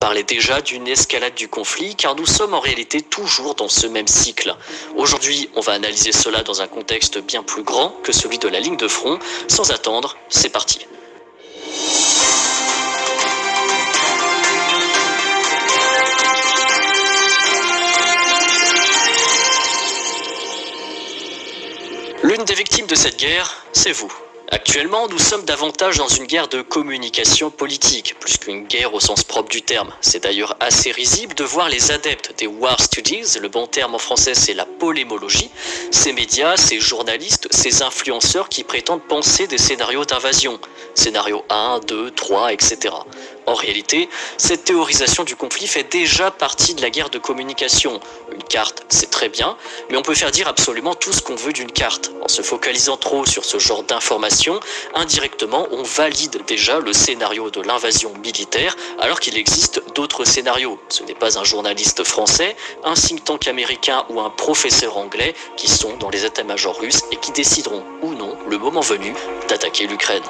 parlait déjà d'une escalade du conflit, car nous sommes en réalité toujours dans ce même cycle. Aujourd'hui, on va analyser cela dans un contexte bien plus grand que celui de la ligne de front. Sans attendre, c'est parti. L'une des victimes de cette guerre, c'est vous. Actuellement, nous sommes davantage dans une guerre de communication politique, plus qu'une guerre au sens propre du terme. C'est d'ailleurs assez risible de voir les adeptes des War Studies, le bon terme en français c'est la polémologie, ces médias, ces journalistes, ces influenceurs qui prétendent penser des scénarios d'invasion. Scénario 1, 2, 3, etc. En réalité, cette théorisation du conflit fait déjà partie de la guerre de communication. Une carte, c'est très bien, mais on peut faire dire absolument tout ce qu'on veut d'une carte. En se focalisant trop sur ce genre d'informations, indirectement, on valide déjà le scénario de l'invasion militaire, alors qu'il existe d'autres scénarios. Ce n'est pas un journaliste français, un think tank américain ou un professeur anglais qui sont dans les états-majors russes et qui décideront ou non, le moment venu, d'attaquer l'Ukraine.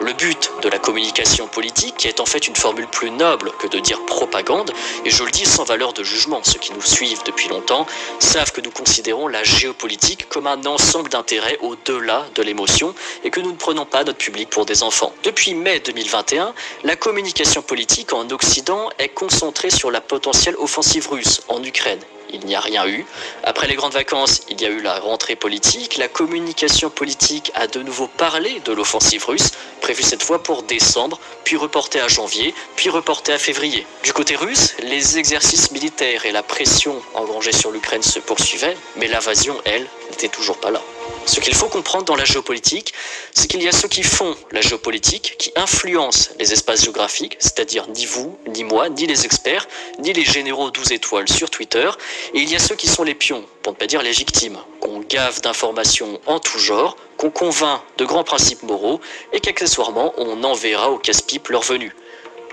Le but de la communication politique est en fait une formule plus noble que de dire propagande, et je le dis sans valeur de jugement. Ceux qui nous suivent depuis longtemps savent que nous considérons la géopolitique comme un ensemble d'intérêts au-delà de l'émotion et que nous ne prenons pas notre public pour des enfants. Depuis mai 2021, la communication politique en Occident est concentrée sur la potentielle offensive russe en Ukraine. Il n'y a rien eu. Après les grandes vacances, il y a eu la rentrée politique. La communication politique a de nouveau parlé de l'offensive russe, prévue cette fois pour décembre, puis reportée à janvier, puis reportée à février. Du côté russe, les exercices militaires et la pression engrangée sur l'Ukraine se poursuivaient, mais l'invasion, elle, n'était toujours pas là. Ce qu'il faut comprendre dans la géopolitique, c'est qu'il y a ceux qui font la géopolitique, qui influencent les espaces géographiques, c'est-à-dire ni vous, ni moi, ni les experts, ni les généraux 12 étoiles sur Twitter, et il y a ceux qui sont les pions, pour ne pas dire les victimes, qu'on gave d'informations en tout genre, qu'on convainc de grands principes moraux, et qu'accessoirement on enverra au casse-pipe leur venue.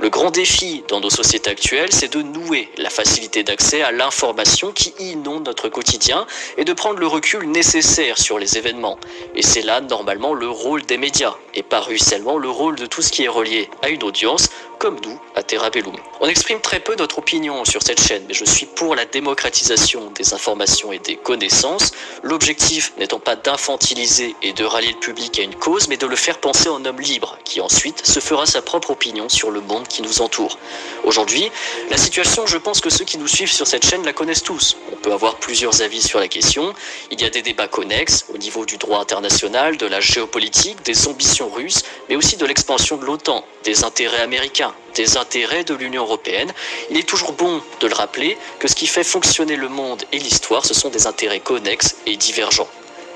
Le grand défi dans nos sociétés actuelles, c'est de nouer la facilité d'accès à l'information qui inonde notre quotidien et de prendre le recul nécessaire sur les événements. Et c'est là, normalement, le rôle des médias, et par ruissellement, le rôle de tout ce qui est relié à une audience, comme nous, à Terra Bellum. On exprime très peu notre opinion sur cette chaîne, mais je suis pour la démocratisation des informations et des connaissances, l'objectif n'étant pas d'infantiliser et de rallier le public à une cause, mais de le faire penser en homme libre, qui ensuite se fera sa propre opinion sur le monde qui nous entoure. Aujourd'hui, la situation, je pense que ceux qui nous suivent sur cette chaîne la connaissent tous. On peut avoir plusieurs avis sur la question, il y a des débats connexes au niveau du droit international, de la géopolitique, des ambitions russes, mais aussi de l'expansion de l'OTAN, des intérêts américains, des intérêts de l'Union européenne. Il est toujours bon de le rappeler que ce qui fait fonctionner le monde et l'histoire, ce sont des intérêts connexes et divergents.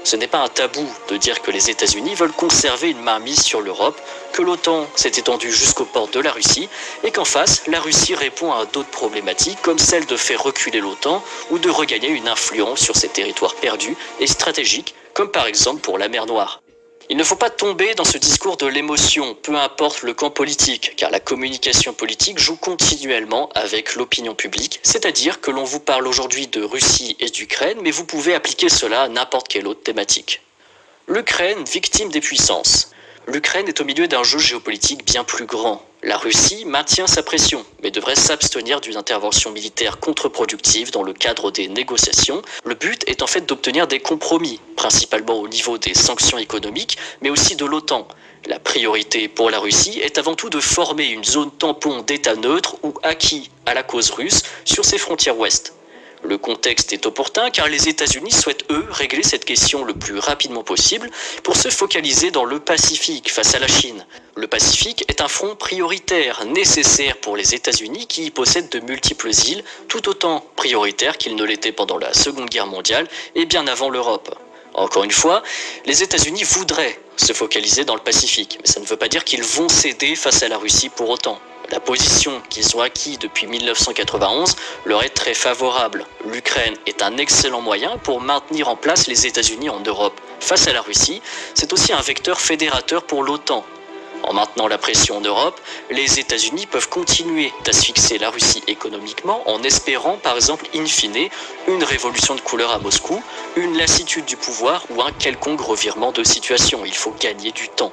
Ce n'est pas un tabou de dire que les États-Unis veulent conserver une mainmise sur l'Europe, que l'OTAN s'est étendue jusqu'aux portes de la Russie, et qu'en face, la Russie répond à d'autres problématiques comme celle de faire reculer l'OTAN ou de regagner une influence sur ses territoires perdus et stratégiques, comme par exemple pour la mer Noire. Il ne faut pas tomber dans ce discours de l'émotion, peu importe le camp politique, car la communication politique joue continuellement avec l'opinion publique, c'est-à-dire que l'on vous parle aujourd'hui de Russie et d'Ukraine, mais vous pouvez appliquer cela à n'importe quelle autre thématique. L'Ukraine, victime des puissances. L'Ukraine est au milieu d'un jeu géopolitique bien plus grand. La Russie maintient sa pression, mais devrait s'abstenir d'une intervention militaire contre-productive dans le cadre des négociations. Le but est en fait d'obtenir des compromis, principalement au niveau des sanctions économiques, mais aussi de l'OTAN. La priorité pour la Russie est avant tout de former une zone tampon d'État neutre ou acquis à la cause russe sur ses frontières ouest. Le contexte est opportun car les États-Unis souhaitent, eux, régler cette question le plus rapidement possible pour se focaliser dans le Pacifique face à la Chine. Le Pacifique est un front prioritaire, nécessaire pour les États-Unis qui y possèdent de multiples îles, tout autant prioritaires qu'ils ne l'étaient pendant la Seconde Guerre mondiale et bien avant l'Europe. Encore une fois, les États-Unis voudraient se focaliser dans le Pacifique, mais ça ne veut pas dire qu'ils vont céder face à la Russie pour autant. La position qu'ils ont acquise depuis 1991 leur est très favorable. L'Ukraine est un excellent moyen pour maintenir en place les États-Unis en Europe. Face à la Russie, c'est aussi un vecteur fédérateur pour l'OTAN. En maintenant la pression en Europe, les États-Unis peuvent continuer d'asphyxier la Russie économiquement en espérant par exemple in fine une révolution de couleur à Moscou, une lassitude du pouvoir ou un quelconque revirement de situation. Il faut gagner du temps.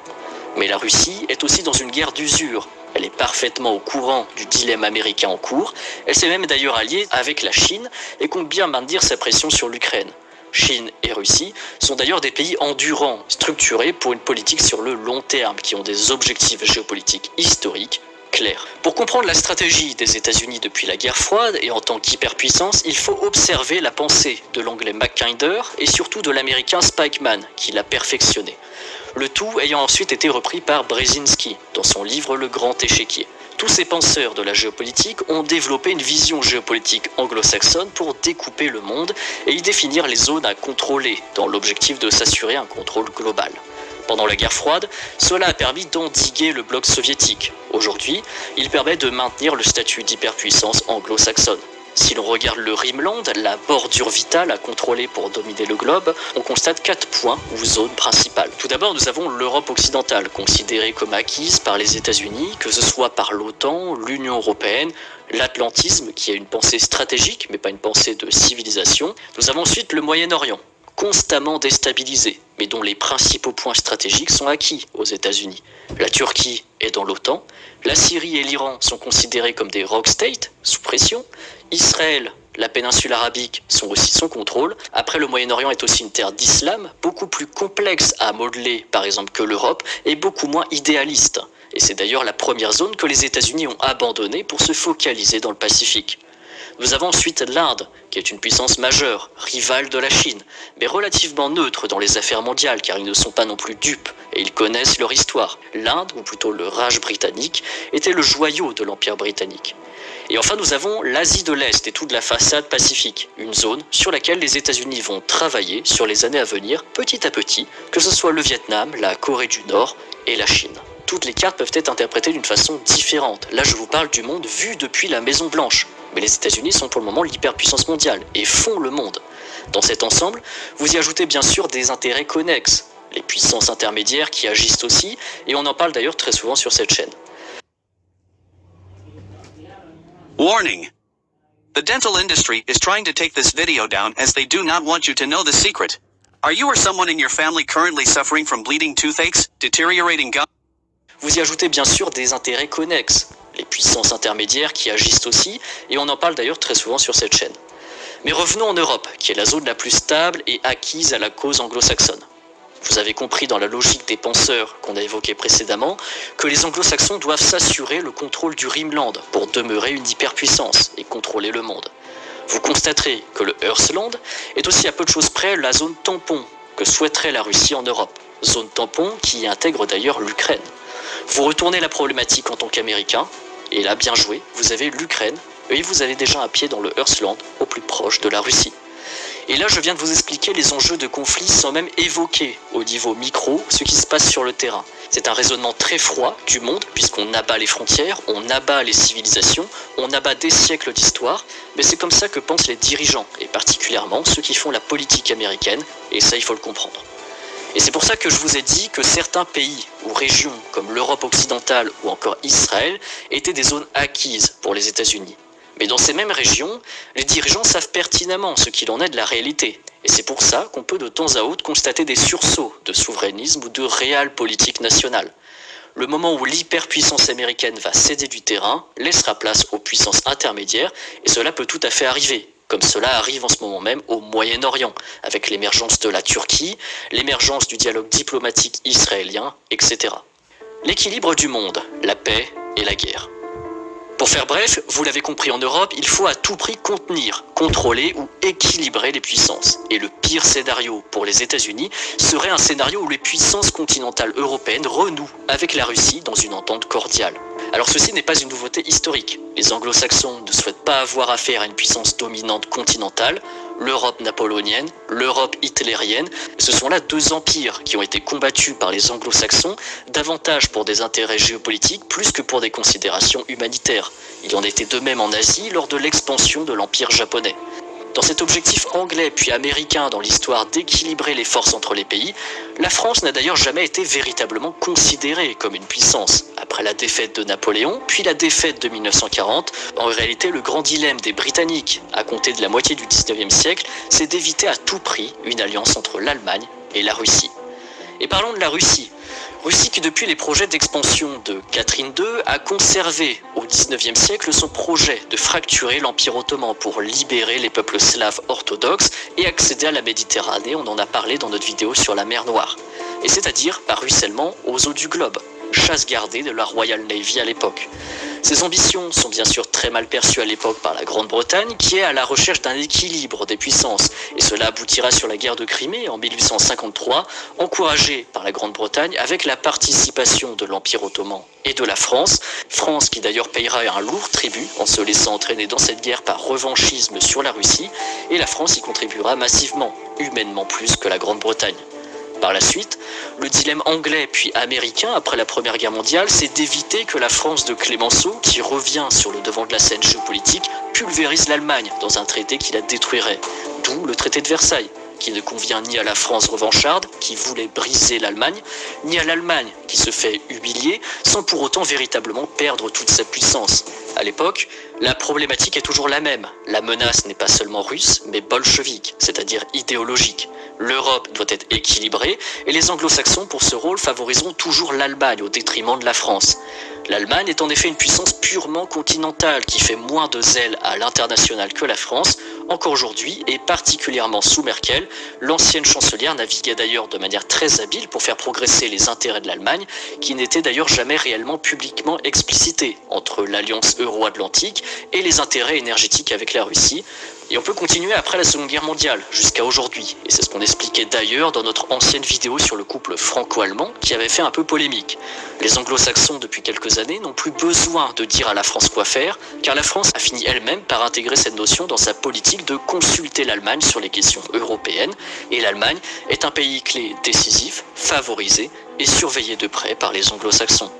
Mais la Russie est aussi dans une guerre d'usure. Elle est parfaitement au courant du dilemme américain en cours. Elle s'est même d'ailleurs alliée avec la Chine et compte bien maintenir sa pression sur l'Ukraine. Chine et Russie sont d'ailleurs des pays endurants, structurés pour une politique sur le long terme, qui ont des objectifs géopolitiques historiques clairs. Pour comprendre la stratégie des États-Unis depuis la guerre froide et en tant qu'hyperpuissance, il faut observer la pensée de l'anglais Mackinder et surtout de l'américain Spykman, qui l'a perfectionné. Le tout ayant ensuite été repris par Brzezinski dans son livre Le Grand Échiquier. Tous ces penseurs de la géopolitique ont développé une vision géopolitique anglo-saxonne pour découper le monde et y définir les zones à contrôler, dans l'objectif de s'assurer un contrôle global. Pendant la guerre froide, cela a permis d'endiguer le bloc soviétique. Aujourd'hui, il permet de maintenir le statut d'hyperpuissance anglo-saxonne. Si l'on regarde le Rhineland, la bordure vitale à contrôler pour dominer le globe, on constate 4 points ou zones principales. Tout d'abord, nous avons l'Europe occidentale, considérée comme acquise par les États-Unis, que ce soit par l'OTAN, l'Union européenne, l'atlantisme, qui a une pensée stratégique, mais pas une pensée de civilisation. Nous avons ensuite le Moyen-Orient, constamment déstabilisé, mais dont les principaux points stratégiques sont acquis aux États-Unis. La Turquie est dans l'OTAN, la Syrie et l'Iran sont considérés comme des rock states, sous pression, Israël, la péninsule arabique sont aussi sous contrôle. Après, le Moyen-Orient est aussi une terre d'islam, beaucoup plus complexe à modeler par exemple que l'Europe, et beaucoup moins idéaliste. Et c'est d'ailleurs la première zone que les États-Unis ont abandonnée pour se focaliser dans le Pacifique. Nous avons ensuite l'Inde, qui est une puissance majeure, rivale de la Chine, mais relativement neutre dans les affaires mondiales, car ils ne sont pas non plus dupes, et ils connaissent leur histoire. L'Inde, ou plutôt le Raj britannique, était le joyau de l'Empire britannique. Et enfin, nous avons l'Asie de l'Est et toute la façade pacifique, une zone sur laquelle les États-Unis vont travailler sur les années à venir, petit à petit, que ce soit le Vietnam, la Corée du Nord et la Chine. Toutes les cartes peuvent être interprétées d'une façon différente. Là, je vous parle du monde vu depuis la Maison Blanche. Mais les États-Unis sont pour le moment l'hyperpuissance mondiale et font le monde. Dans cet ensemble, vous y ajoutez bien sûr des intérêts connexes, les puissances intermédiaires qui agissent aussi, et on en parle d'ailleurs très souvent sur cette chaîne. Warning. The dental industry is trying to take this video down as they do not want you to know the secret. Are you or someone in your family currently suffering from bleeding toothaches, deteriorating gum? Vous y ajoutez bien sûr des intérêts connexes, les puissances intermédiaires qui agissent aussi, et on en parle d'ailleurs très souvent sur cette chaîne. Mais revenons en Europe, qui est la zone la plus stable et acquise à la cause anglo-saxonne. Vous avez compris dans la logique des penseurs qu'on a évoqué précédemment que les anglo-saxons doivent s'assurer le contrôle du Rhineland pour demeurer une hyperpuissance et contrôler le monde. Vous constaterez que le Heartland est aussi à peu de choses près la zone tampon que souhaiterait la Russie en Europe. Zone tampon qui intègre d'ailleurs l'Ukraine. Vous retournez la problématique en tant qu'Américain, et là, bien joué, vous avez l'Ukraine, et vous avez déjà un pied dans le Heartland, au plus proche de la Russie. Et là, je viens de vous expliquer les enjeux de conflit sans même évoquer, au niveau micro, ce qui se passe sur le terrain. C'est un raisonnement très froid du monde, puisqu'on abat les frontières, on abat les civilisations, on abat des siècles d'histoire, mais c'est comme ça que pensent les dirigeants, et particulièrement ceux qui font la politique américaine, et ça, il faut le comprendre. Et c'est pour ça que je vous ai dit que certains pays ou régions comme l'Europe occidentale ou encore Israël étaient des zones acquises pour les États-Unis. Mais dans ces mêmes régions, les dirigeants savent pertinemment ce qu'il en est de la réalité. Et c'est pour ça qu'on peut de temps à autre constater des sursauts de souverainisme ou de réelle politique nationale. Le moment où l'hyperpuissance américaine va céder du terrain laissera place aux puissances intermédiaires, et cela peut tout à fait arriver. Comme cela arrive en ce moment même au Moyen-Orient, avec l'émergence de la Turquie, l'émergence du dialogue diplomatique israélien, etc. L'équilibre du monde, la paix et la guerre. Pour faire bref, vous l'avez compris, en Europe, il faut à tout prix contenir, contrôler ou équilibrer les puissances. Et le pire scénario pour les États-Unis serait un scénario où les puissances continentales européennes renouent avec la Russie dans une entente cordiale. Alors ceci n'est pas une nouveauté historique. Les anglo-saxons ne souhaitent pas avoir affaire à une puissance dominante continentale. L'Europe napoléonienne, l'Europe hitlérienne, ce sont là deux empires qui ont été combattus par les anglo-saxons, davantage pour des intérêts géopolitiques plus que pour des considérations humanitaires. Il en était de même en Asie lors de l'expansion de l'empire japonais. Dans cet objectif anglais puis américain dans l'histoire d'équilibrer les forces entre les pays, la France n'a d'ailleurs jamais été véritablement considérée comme une puissance. Après la défaite de Napoléon, puis la défaite de 1940, en réalité le grand dilemme des Britanniques, à compter de la moitié du 19e siècle, c'est d'éviter à tout prix une alliance entre l'Allemagne et la Russie. Et parlons de la Russie. Russie qui depuis les projets d'expansion de Catherine II a conservé au XIXe siècle son projet de fracturer l'Empire ottoman pour libérer les peuples slaves orthodoxes et accéder à la Méditerranée, on en a parlé dans notre vidéo sur la mer Noire, et c'est-à-dire par ruissellement aux eaux du globe, chasse gardée de la Royal Navy à l'époque. Ces ambitions sont bien sûr très mal perçues à l'époque par la Grande-Bretagne qui est à la recherche d'un équilibre des puissances et cela aboutira sur la guerre de Crimée en 1853, encouragée par la Grande-Bretagne avec la participation de l'Empire ottoman et de la France, France qui d'ailleurs payera un lourd tribut en se laissant entraîner dans cette guerre par revanchisme sur la Russie et la France y contribuera massivement, humainement plus que la Grande-Bretagne. Par la suite, le dilemme anglais puis américain après la Première Guerre mondiale, c'est d'éviter que la France de Clémenceau, qui revient sur le devant de la scène géopolitique, pulvérise l'Allemagne dans un traité qui la détruirait. D'où le traité de Versailles, qui ne convient ni à la France revancharde, qui voulait briser l'Allemagne, ni à l'Allemagne, qui se fait humilier, sans pour autant véritablement perdre toute sa puissance. À l'époque, la problématique est toujours la même. La menace n'est pas seulement russe, mais bolchevique, c'est-à-dire idéologique. L'Europe doit être équilibrée et les anglo-saxons pour ce rôle favoriseront toujours l'Allemagne au détriment de la France. L'Allemagne est en effet une puissance purement continentale qui fait moins de zèle à l'international que la France, encore aujourd'hui et particulièrement sous Merkel. L'ancienne chancelière naviguait d'ailleurs de manière très habile pour faire progresser les intérêts de l'Allemagne, qui n'étaient d'ailleurs jamais réellement publiquement explicités entre l'alliance euro-atlantique et les intérêts énergétiques avec la Russie. Et on peut continuer après la Seconde Guerre mondiale, jusqu'à aujourd'hui. Et c'est ce qu'on expliquait d'ailleurs dans notre ancienne vidéo sur le couple franco-allemand, qui avait fait un peu polémique. Les anglo-saxons, depuis quelques années, n'ont plus besoin de dire à la France quoi faire, car la France a fini elle-même par intégrer cette notion dans sa politique de consulter l'Allemagne sur les questions européennes. Et l'Allemagne est un pays clé décisif, favorisé et surveillé de près par les anglo-saxons.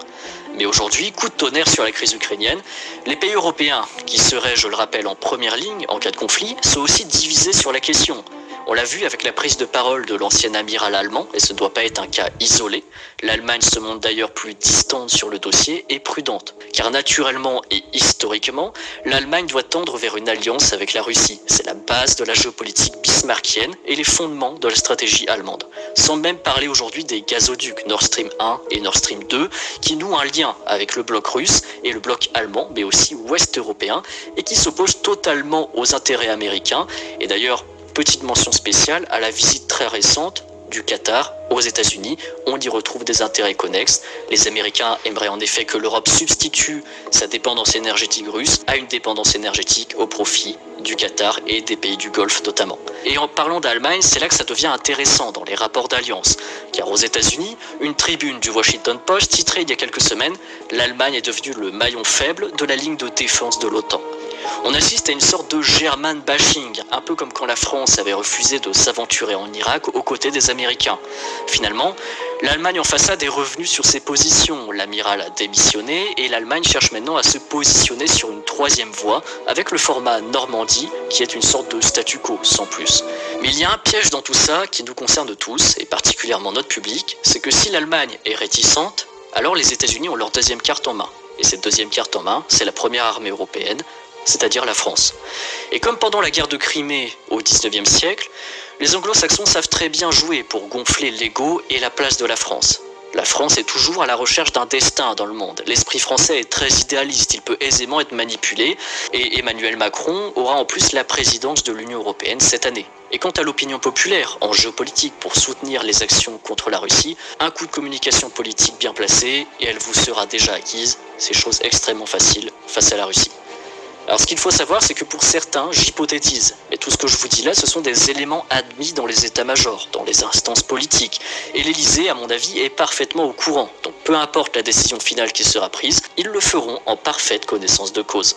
Mais aujourd'hui, coup de tonnerre sur la crise ukrainienne, les pays européens, qui seraient, je le rappelle, en première ligne en cas de conflit, sont aussi divisés sur la question. On l'a vu avec la prise de parole de l'ancien amiral allemand, et ce ne doit pas être un cas isolé. L'Allemagne se montre d'ailleurs plus distante sur le dossier et prudente, car naturellement et historiquement, l'Allemagne doit tendre vers une alliance avec la Russie. C'est la base de la géopolitique bismarckienne et les fondements de la stratégie allemande. Sans même parler aujourd'hui des gazoducs Nord Stream 1 et Nord Stream 2, qui nouent un lien avec le bloc russe et le bloc allemand, mais aussi ouest-européen, et qui s'opposent totalement aux intérêts américains. Et d'ailleurs, petite mention spéciale à la visite très récente du Qatar aux États-Unis. On y retrouve des intérêts connexes. Les Américains aimeraient en effet que l'Europe substitue sa dépendance énergétique russe à une dépendance énergétique au profit du Qatar et des pays du Golfe notamment. Et en parlant d'Allemagne, c'est là que ça devient intéressant dans les rapports d'alliance. Car aux États-Unis, une tribune du Washington Post titrait il y a quelques semaines « L'Allemagne est devenue le maillon faible de la ligne de défense de l'OTAN ». On assiste à une sorte de German bashing, un peu comme quand la France avait refusé de s'aventurer en Irak aux côtés des Américains. Finalement, l'Allemagne en façade est revenue sur ses positions. L'amiral a démissionné et l'Allemagne cherche maintenant à se positionner sur une troisième voie avec le format Normandie qui est une sorte de statu quo sans plus. Mais il y a un piège dans tout ça qui nous concerne tous et particulièrement notre public, c'est que si l'Allemagne est réticente, alors les États-Unis ont leur deuxième carte en main. Et cette deuxième carte en main, c'est la première armée européenne, c'est-à-dire la France. Et comme pendant la guerre de Crimée au XIXe siècle, les anglo-saxons savent très bien jouer pour gonfler l'ego et la place de la France. La France est toujours à la recherche d'un destin dans le monde. L'esprit français est très idéaliste, il peut aisément être manipulé, et Emmanuel Macron aura en plus la présidence de l'Union européenne cette année. Et quant à l'opinion populaire en géopolitique pour soutenir les actions contre la Russie, un coup de communication politique bien placé, et elle vous sera déjà acquise, c'est chose extrêmement facile face à la Russie. Alors ce qu'il faut savoir, c'est que pour certains, j'hypothétise. Mais tout ce que je vous dis là, ce sont des éléments admis dans les états-majors, dans les instances politiques. Et l'Élysée, à mon avis, est parfaitement au courant. Donc peu importe la décision finale qui sera prise, ils le feront en parfaite connaissance de cause.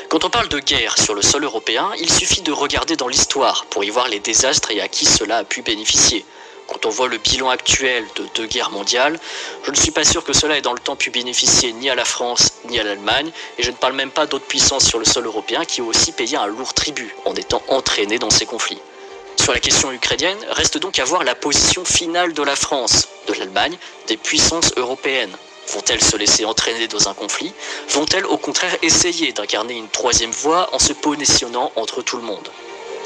Quand on parle de guerre sur le sol européen, il suffit de regarder dans l'histoire pour y voir les désastres et à qui cela a pu bénéficier. Quand on voit le bilan actuel de 2 guerres mondiales, je ne suis pas sûr que cela ait dans le temps pu bénéficier ni à la France ni à l'Allemagne, et je ne parle même pas d'autres puissances sur le sol européen qui ont aussi payé un lourd tribut en étant entraînées dans ces conflits. Sur la question ukrainienne, reste donc à voir la position finale de la France, de l'Allemagne, des puissances européennes. Vont-elles se laisser entraîner dans un conflit? Vont-elles au contraire essayer d'incarner une troisième voie en se positionnant entre tout le monde?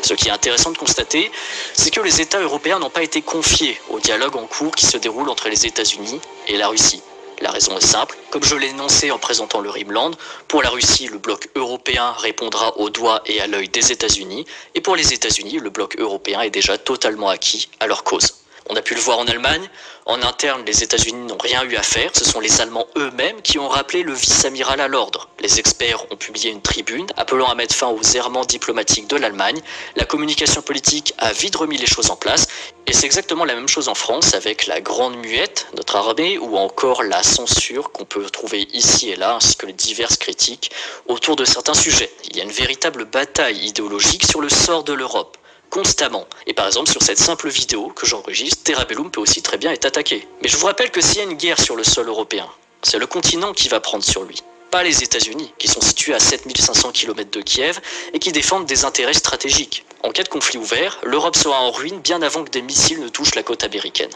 Ce qui est intéressant de constater, c'est que les États européens n'ont pas été confiés au dialogue en cours qui se déroule entre les États-Unis et la Russie. La raison est simple, comme je l'ai énoncé en présentant le Rimland, pour la Russie, le bloc européen répondra au doigt et à l'œil des États-Unis, et pour les États-Unis, le bloc européen est déjà totalement acquis à leur cause. On a pu le voir en Allemagne, en interne, les États-Unis n'ont rien eu à faire, ce sont les Allemands eux-mêmes qui ont rappelé le vice-amiral à l'ordre. Les experts ont publié une tribune appelant à mettre fin aux errements diplomatiques de l'Allemagne, la communication politique a vite remis les choses en place, et c'est exactement la même chose en France avec la grande muette, notre armée, ou encore la censure qu'on peut trouver ici et là, ainsi que les diverses critiques autour de certains sujets. Il y a une véritable bataille idéologique sur le sort de l'Europe. Constamment. Et par exemple, sur cette simple vidéo que j'enregistre, Terra Bellum peut aussi très bien être attaqué. Mais je vous rappelle que s'il y a une guerre sur le sol européen, c'est le continent qui va prendre sur lui. Pas les États-Unis, qui sont situés à 7500 km de Kiev et qui défendent des intérêts stratégiques. En cas de conflit ouvert, l'Europe sera en ruine bien avant que des missiles ne touchent la côte américaine.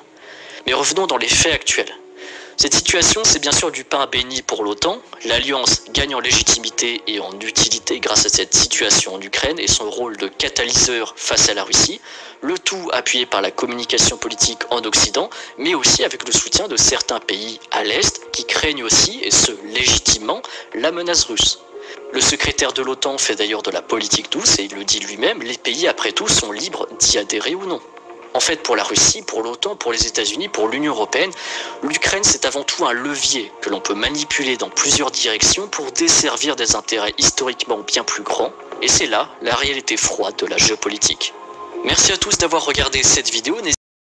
Mais revenons dans les faits actuels. Cette situation, c'est bien sûr du pain béni pour l'OTAN. L'Alliance gagne en légitimité et en utilité grâce à cette situation en Ukraine et son rôle de catalyseur face à la Russie. Le tout appuyé par la communication politique en Occident, mais aussi avec le soutien de certains pays à l'Est qui craignent aussi, et ce légitimement, la menace russe. Le secrétaire de l'OTAN fait d'ailleurs de la politique douce et il le dit lui-même, les pays après tout sont libres d'y adhérer ou non. En fait, pour la Russie, pour l'OTAN, pour les États-Unis, pour l'Union européenne, l'Ukraine c'est avant tout un levier que l'on peut manipuler dans plusieurs directions pour desservir des intérêts historiquement bien plus grands. Et c'est là la réalité froide de la géopolitique. Merci à tous d'avoir regardé cette vidéo.